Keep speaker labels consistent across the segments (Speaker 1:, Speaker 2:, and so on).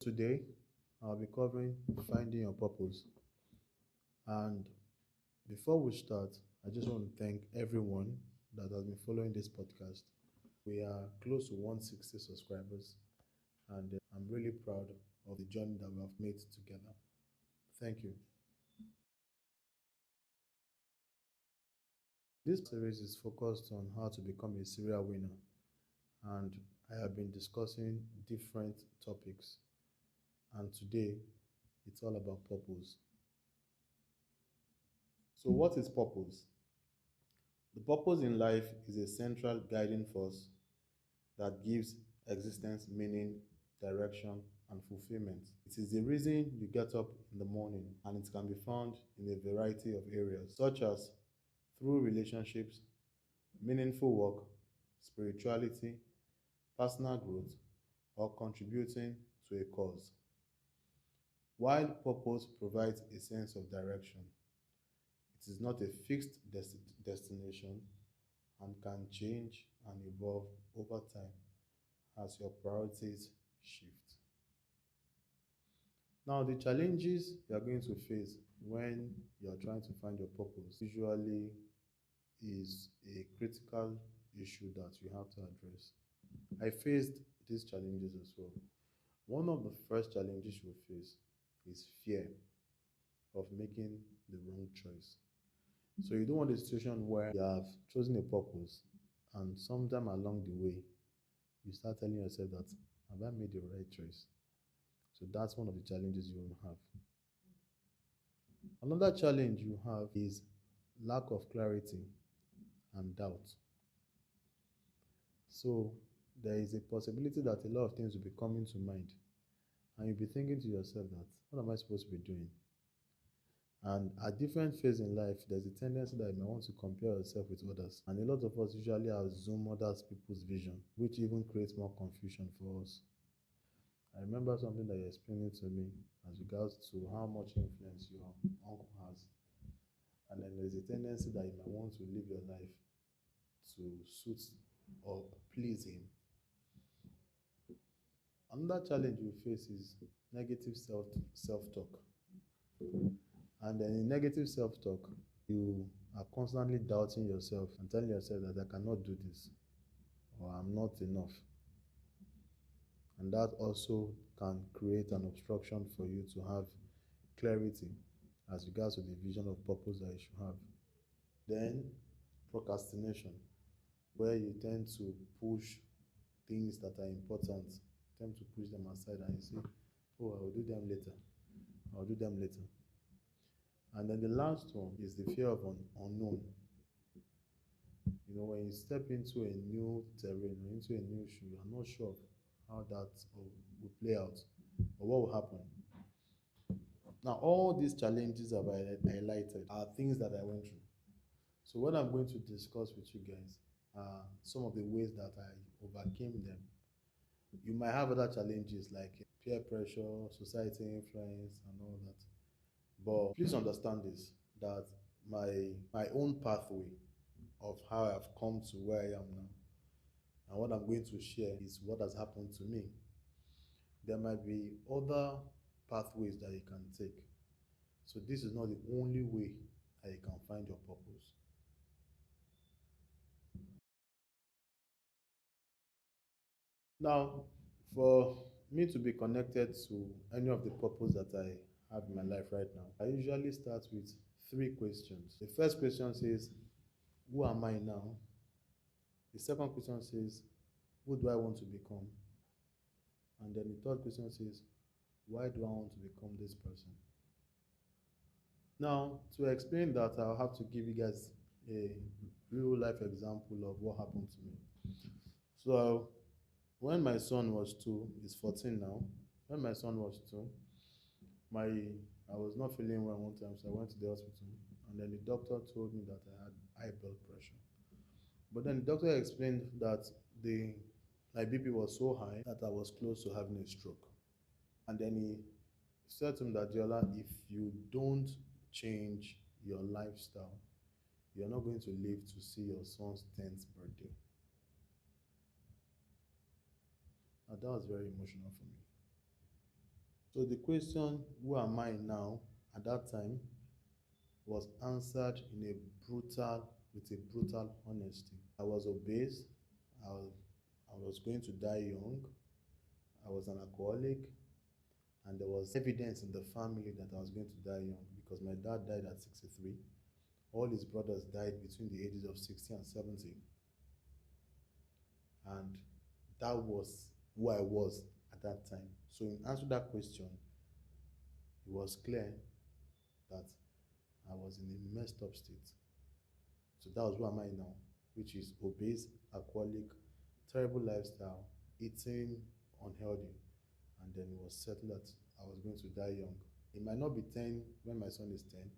Speaker 1: Today, I'll be covering finding your purpose. And before we start, I just want to thank everyone that has been following this podcast. We are close to 160 subscribers, and I'm really proud of the journey that we have made together. Thank you. This series is focused on how to become a serial winner, and I have been discussing different topics. And today, it's all about purpose. So, what is purpose? The purpose in life is a central guiding force that gives existence meaning, direction, and fulfillment. It is the reason you get up in the morning, and it can be found in a variety of areas, such as through relationships, meaningful work, spirituality, personal growth, or contributing to a cause. While purpose provides a sense of direction, it is not a fixed destination and can change and evolve over time as your priorities shift. Now, the challenges you are going to face when you are trying to find your purpose usually is a critical issue that you have to address. I faced these challenges as well. One of the first challenges you face is fear of making the wrong choice. So you don't want a situation where you have chosen a purpose and sometime along the way you start telling yourself that have I made the right choice? So that's one of the challenges you will have. Another challenge you have is lack of clarity and doubt. So there is a possibility that a lot of things will be coming to mind and you'll be thinking to yourself that what am I supposed to be doing? And at different phases in life, there's a tendency that you may want to compare yourself with others. And a lot of us usually assume other people's vision, which even creates more confusion for us. I remember something that you explained to me as regards to how much influence your uncle has. And then there's a tendency that you might want to live your life to suit or please him. Another challenge you face is negative self-talk. And then in negative self-talk, you are constantly doubting yourself and telling yourself that I cannot do this or I'm not enough. And that also can create an obstruction for you to have clarity as regards to the vision of purpose that you should have. Then procrastination, where you tend to push things that are important, tend to push them aside and you say, oh, I will do them later. I'll do them later. And then the last one is the fear of unknown. When you step into a new terrain or into a new shoe, you're not sure how that will play out or what will happen. Now, all these challenges I've highlighted are things that I went through. So what I'm going to discuss with you guys are some of the ways that I overcame them. You might have other challenges like peer pressure, society influence, and all that. But please understand this, that my own pathway of how I've come to where I am now and what I'm going to share is what has happened to me. There might be other pathways that you can take. So this is not the only way that you can find your purpose. Now, for me to be connected to any of the purpose that I have in my life right now, I usually start with three questions. The first question says, who am I now? The second question says, who do I want to become? And then the third question says, why do I want to become this person? Now, to explain that, I'll have to give you guys a real life example of what happened to me. So, when my son was two, he's 14 now. When my son was two, I was not feeling well one time, so I went to the hospital. And then the doctor told me that I had high blood pressure. But then the doctor explained that my BP was so high that I was close to having a stroke. And then he said to me that, Deola, if you don't change your lifestyle, you're not going to live to see your son's 10th birthday. Now, that was very emotional for me. So the question, who am I now, at that time was answered in a with a brutal honesty. I was obese. I was, I was going to die young. I was an alcoholic, and there was evidence in the family that I was going to die young because my dad died at 63. All his brothers died between the ages of 60 and 70. And that was who I was at that time. So, in answer to that question, it was clear that I was in a messed up state. So, that was who am I now, which is obese, alcoholic, terrible lifestyle, eating unhealthy. And then it was certain that I was going to die young. It might not be 10 when my son is 10,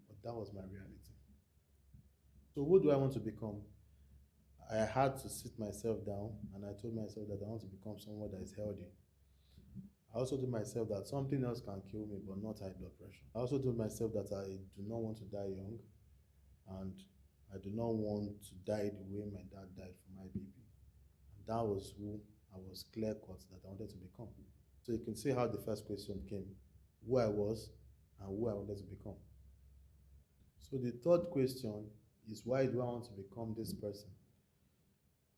Speaker 1: but that was my reality. So, what do I want to become? I had to sit myself down and I told myself that I want to become someone that is healthy. I also told myself that something else can kill me, but not high blood pressure. I also told myself that I do not want to die young and I do not want to die the way my dad died from IBP. And that was who I was clear cut that I wanted to become. So you can see how the first question came, who I was and who I wanted to become. So the third question is, why do I want to become this person?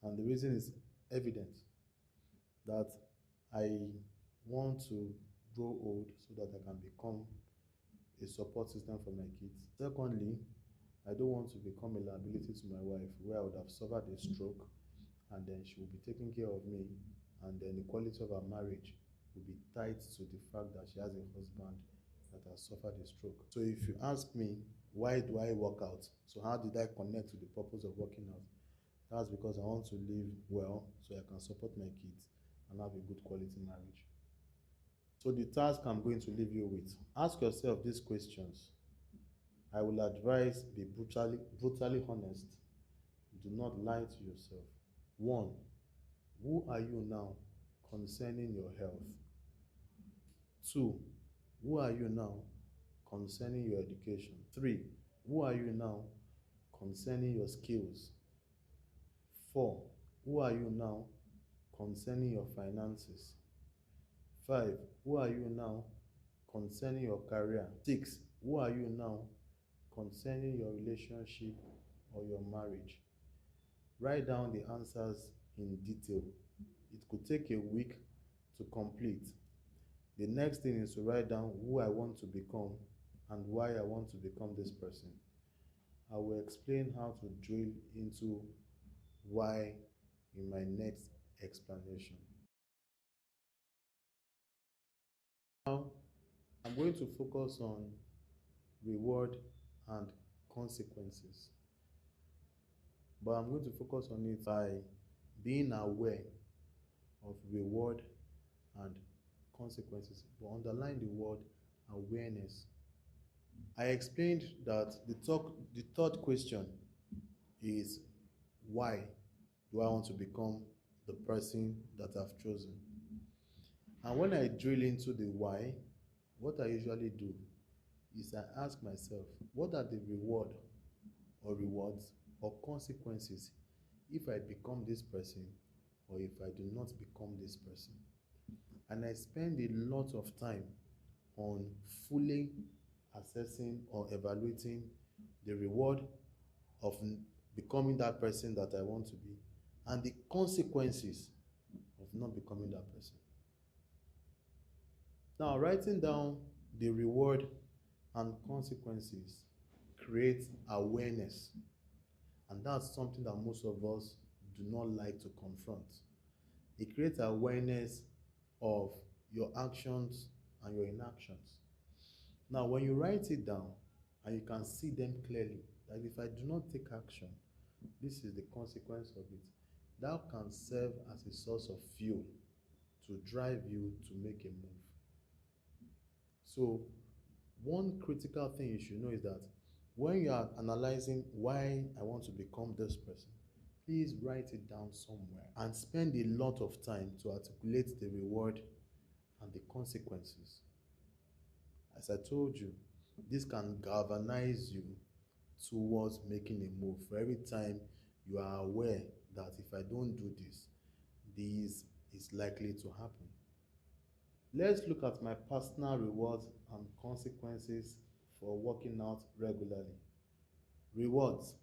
Speaker 1: And the reason is evident, that I want to grow old so that I can become a support system for my kids. Secondly, I don't want to become a liability to my wife, where I would have suffered a stroke and then she will be taking care of me, and then the quality of our marriage will be tied to the fact that she has a husband that has suffered a stroke. So if you ask me, why do I work out? So how did I connect to the purpose of working out? That's because I want to live well so I can support my kids and have a good quality marriage. So the task I'm going to leave you with, ask yourself these questions. I will advise, be brutally honest. Do not lie to yourself. 1. Who are you now concerning your health? 2. Who are you now concerning your education? 3. Who are you now concerning your skills? 4. Who are you now concerning your finances? 5. Who are you now concerning your career? 6. Who are you now concerning your relationship or your marriage? Write down the answers in detail. It could take a week to complete. The next thing is to write down who I want to become and why I want to become this person. I will explain how to drill into why in my next explanation. Now, I'm going to focus on reward and consequences. But I'm going to focus on it by being aware of reward and consequences. But underline the word awareness. I explained that the third question is, why do I want to become the person that I've chosen? And when I drill into the why, what I usually do is I ask myself, what are the rewards or consequences if I become this person or if I do not become this person? And I spend a lot of time on fully assessing or evaluating the reward of becoming that person that I want to be and the consequences of not becoming that person. Now, writing down the reward and consequences creates awareness, and that's something that most of us do not like to confront. It creates awareness of your actions and your inactions. Now, when you write it down and you can see them clearly, that if I do not take action, this is the consequence of it, that can serve as a source of fuel to drive you to make a move. So, one critical thing you should know is that when you are analyzing why I want to become this person, please write it down somewhere and spend a lot of time to articulate the reward and the consequences. As I told you, this can galvanize you towards making a move. For every time you are aware that if I don't do this, this is likely to happen. Let's look at my personal rewards and consequences for working out regularly. Rewards: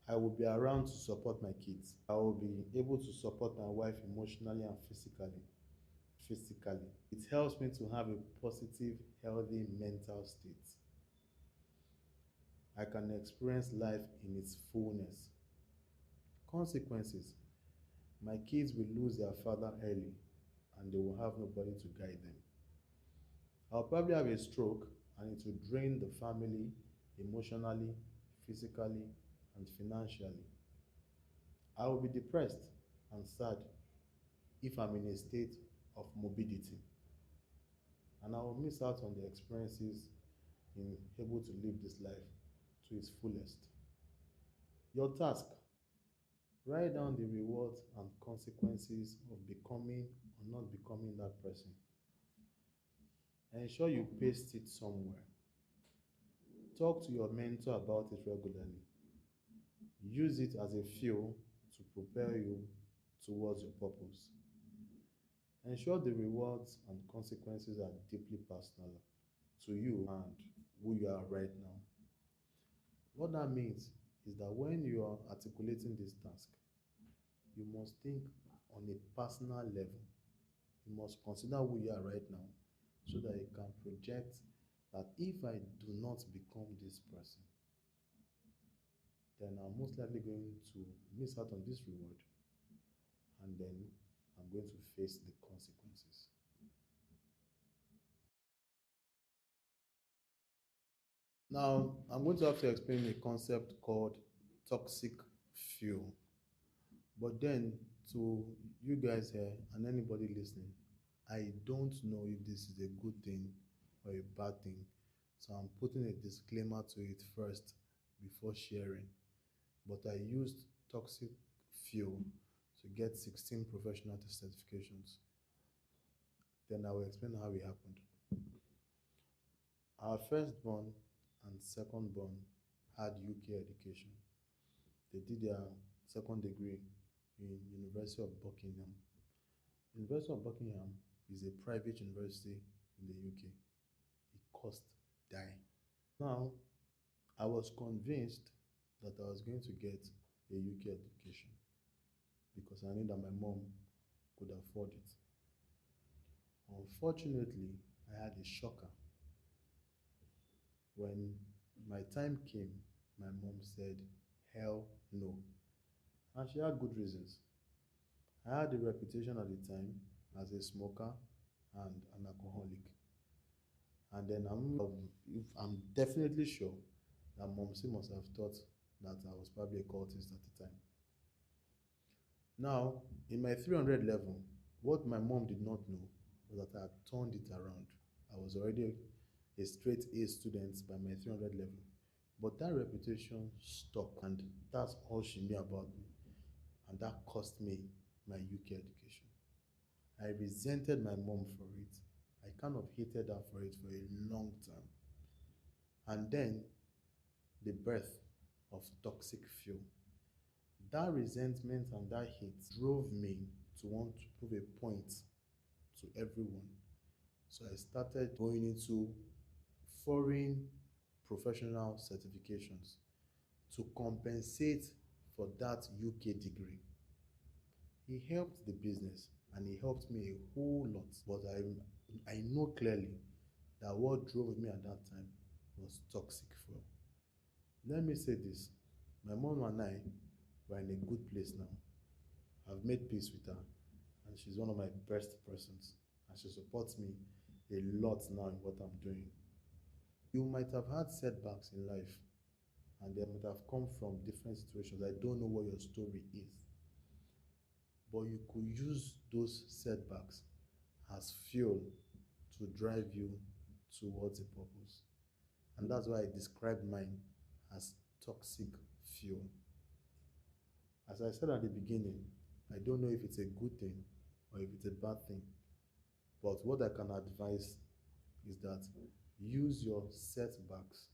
Speaker 1: I will be around to support my kids. I will be able to support my wife emotionally and physically. It helps me to have a positive, healthy mental state. I can experience life in its fullness. Consequences: my kids will lose their father early and they will have nobody to guide them. I'll probably have a stroke and it will drain the family emotionally, physically, and financially. I will be depressed and sad if I'm in a state of morbidity, and I will miss out on the experiences in able to live this life to its fullest. Your task: write down the rewards and consequences of becoming or not becoming that person. Ensure you paste it somewhere. Talk to your mentor about it regularly. Use it as a fuel to propel you towards your purpose. Ensure the rewards and consequences are deeply personal to you and who you are right now. What that means is that when you are articulating this task, you must think on a personal level. You must consider who you are right now so that you can project that if I do not become this person, then I'm most likely going to miss out on this reward and then I'm going to face the consequences. Now, I'm going to have to explain a concept called toxic fuel. But then, to you guys here and anybody listening, I don't know if this is a good thing or a bad thing. So I'm putting a disclaimer to it first before sharing. But I used toxic fuel to get 16 professional certifications. Then I will explain how it happened. Our firstborn and secondborn had UK education. They did their second degree in University of Buckingham. University of Buckingham is a private university in the UK. It cost dime. Now, I was convinced that I was going to get a UK education because I knew that my mom could afford it. Unfortunately, I had a shocker. When my time came, my mom said, hell no. And she had good reasons. I had a reputation at the time as a smoker and an alcoholic. And then I'm definitely sure that Momsi must have thought that I was probably a cultist at the time. Now, in my 300 level, what my mom did not know was that I had turned it around. I was already a straight A student by my 300 level. But that reputation stuck, and that's all she knew about me. And that cost me my UK education. I resented my mom for it. I kind of hated her for it for a long time. And then the birth of toxic fuel. That resentment and that hate drove me to want to prove a point to everyone. So I started going into foreign professional certifications to compensate for that UK degree. He helped the business and he helped me a whole lot. But I know clearly that what drove me at that time was toxic fuel. Let me say this: my mom and I were in a good place now. I've made peace with her, and she's one of my best persons. And she supports me a lot now in what I'm doing. You might have had setbacks in life, and they might have come from different situations. I don't know what your story is, but you could use those setbacks as fuel to drive you towards a purpose. And that's why I described mine as toxic fuel. As I said at the beginning, I don't know if it's a good thing or if it's a bad thing, but what I can advise is that use your setbacks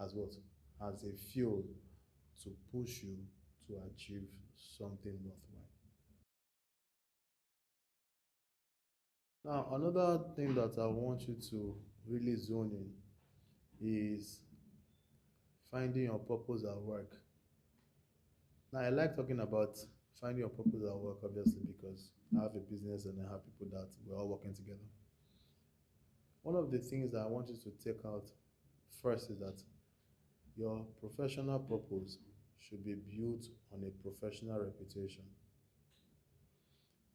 Speaker 1: as what? As a fuel to push you to achieve something worthwhile. Now, another thing that I want you to really zone in is finding your purpose at work. Now, I like talking about finding your purpose at work, obviously, because I have a business and I have people that we're all working together. One of the things that I want you to take out first is that your professional purpose should be built on a professional reputation.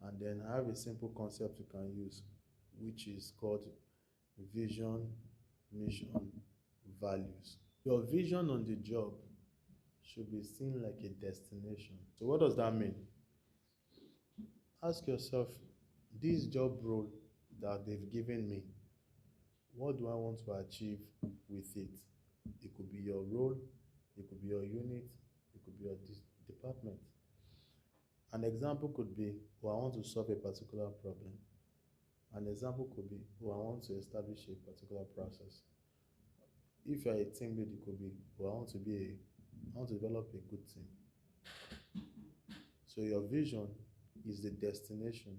Speaker 1: And then I have a simple concept you can use, which is called vision, mission, values. Your vision on the job should be seen like a destination. So, what does that mean? Ask yourself, this job role that they've given me, what do I want to achieve with it? It could be your role, it could be your unit, it could be your department. An example could be, oh, I want to solve a particular problem. An example could be, oh, I want to establish a particular process. If you're a team lead, it could be, oh, I want to develop a good team. So your vision is the destination,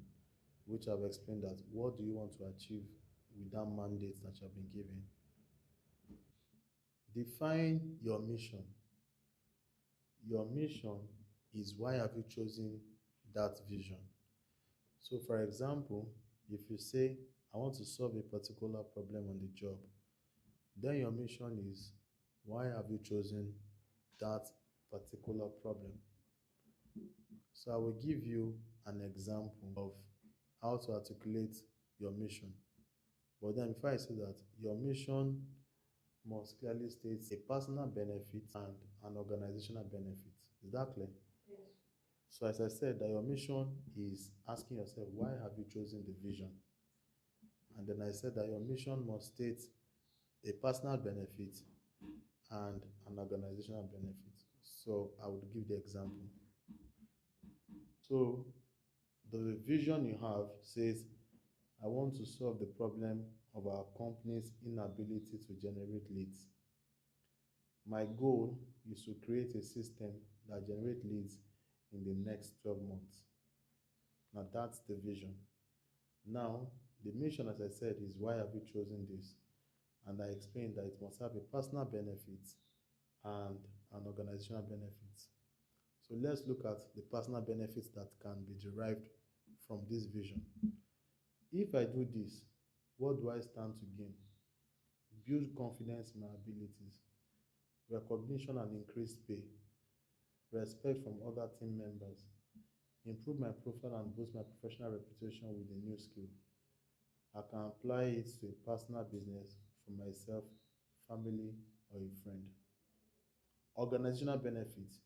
Speaker 1: which I've explained that what do you want to achieve with that mandate that you have been given. Define your mission. Your mission is why have you chosen that vision. So for example, if you say, I want to solve a particular problem on the job, then your mission is why have you chosen that particular problem. So I will give you an example of how to articulate your mission. But then before I say that, your mission must clearly state a personal benefit and an organizational benefit. Is that clear? Yes. So as I said, that your mission is asking yourself, why have you chosen the vision? And then I said that your mission must state a personal benefit and an organizational benefit. So I would give the example. So the vision you have says, I want to solve the problem of our company's inability to generate leads. My goal is to create a system that generates leads in the next 12 months. Now that's the vision. Now, the mission, as I said, is why have you chosen this? And I explained that it must have a personal benefit and an organizational benefit. So let's look at the personal benefits that can be derived from this vision. If I do this, what do I stand to gain? Build confidence in my abilities, recognition and increased pay, respect from other team members, improve my profile and boost my professional reputation with a new skill. I can apply it to a personal business for myself, family, or a friend. Organizational benefits.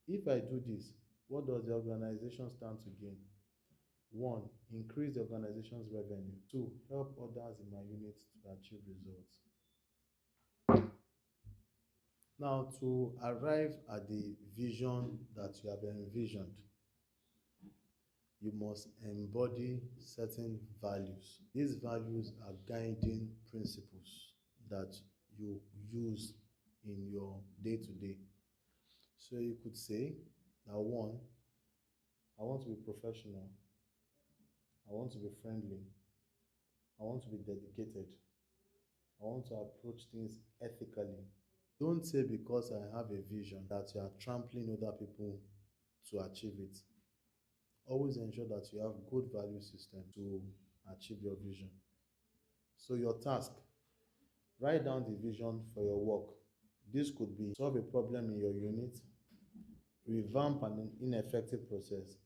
Speaker 1: If I do this, what does the organization stand to gain? 1. Increase the organization's revenue. 2. Help others in my unit to achieve results. Now, to arrive at the vision that you have envisioned, you must embody certain values. These values are guiding principles that you use in your day-to-day. So you could say that 1, I want to be professional. I want to be friendly. I want to be dedicated. I want to approach things ethically. Don't say because I have a vision that you are trampling other people to achieve it. Always ensure that you have good value system to achieve your vision. So your task, write down the vision for your work. This could be solve a problem in your unit, revamp an ineffective process,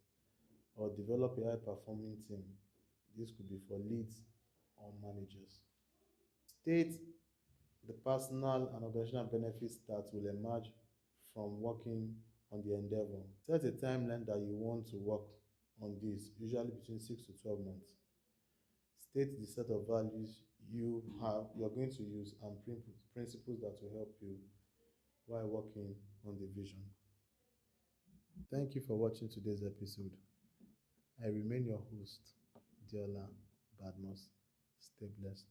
Speaker 1: or develop a high-performing team. This could be for leads or managers. State the personal and organizational benefits that will emerge from working on the endeavor. Set a timeline that you want to work on this, usually between 6 to 12 months. State the set of values you're going to use and principles that will help you while working on the vision. Thank you for watching today's episode. I remain your host, Deola Badmus. Stay blessed.